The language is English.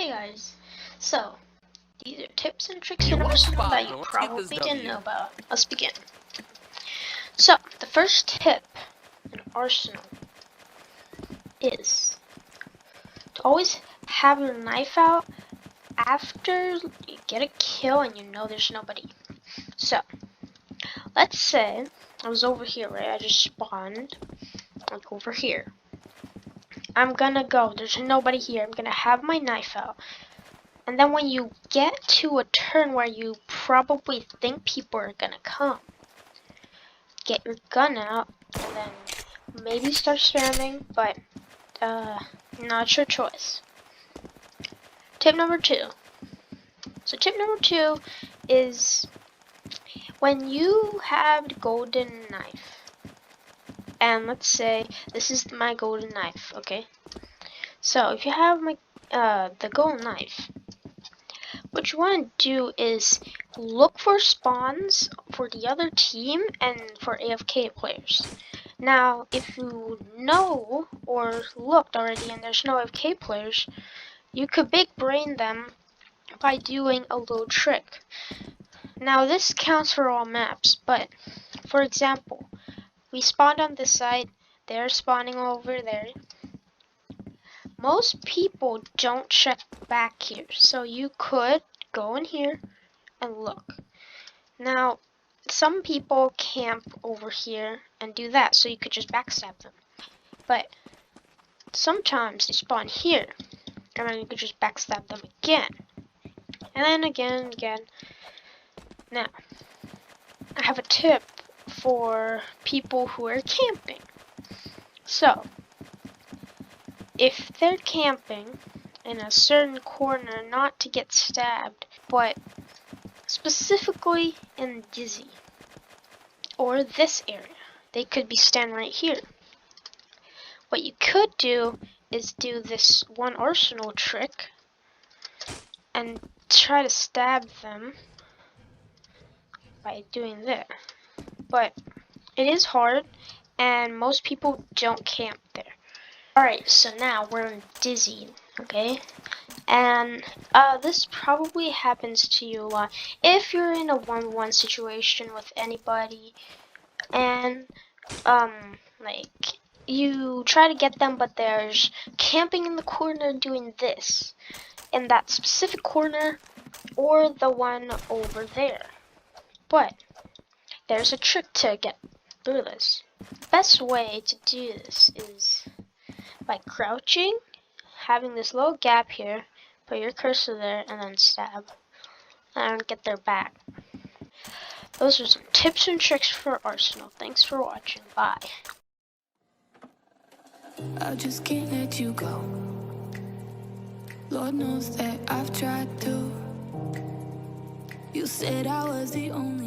Hey guys, so these are tips and tricks in Arsenal that you probably didn't know about. Let's begin. So the first tip in Arsenal is to always have your knife out after you get a kill and you know there's nobody. So let's say I was over here, right? I just spawned like over here. I'm gonna go, there's nobody here. I'm gonna have my knife out. And then when you get to a turn where you probably think people are gonna come, get your gun out and then maybe start spamming, but not your choice. Tip number 2. So tip number 2 is when you have the golden knife, and let's say this is my golden knife, okay? So if you have my the golden knife, what you want to do is look for spawns for the other team and for AFK players. Now, if you know or looked already and there's no AFK players, you could big brain them by doing a little trick. Now, this counts for all maps, but for example, we spawned on this side, they're spawning over there. Most people don't check back here, so you could go in here and look. Now, some people camp over here and do that, so you could just backstab them. But sometimes they spawn here, and then you could just backstab them again. And then again and again. Now, I have a tip for people who are camping. So, if they're camping in a certain corner, not to get stabbed, but specifically in Dizzy or this area, they could be standing right here. What you could do is do this one Arsenal trick and try to stab them by doing this. But it is hard and most people don't camp there. Alright, so now we're in Dizzy, okay? And this probably happens to you a lot if you're in a 1v1 situation with anybody and like you try to get them, but there's camping in the corner doing this in that specific corner or the one over there. But there's a trick to get through this. The best way to do this is by crouching, having this little gap here, put your cursor there, and then stab and get their back. Those are some tips and tricks for Arsenal. Thanks for watching. Bye. I just can't let you go. Lord knows that I've tried to. You said I was the only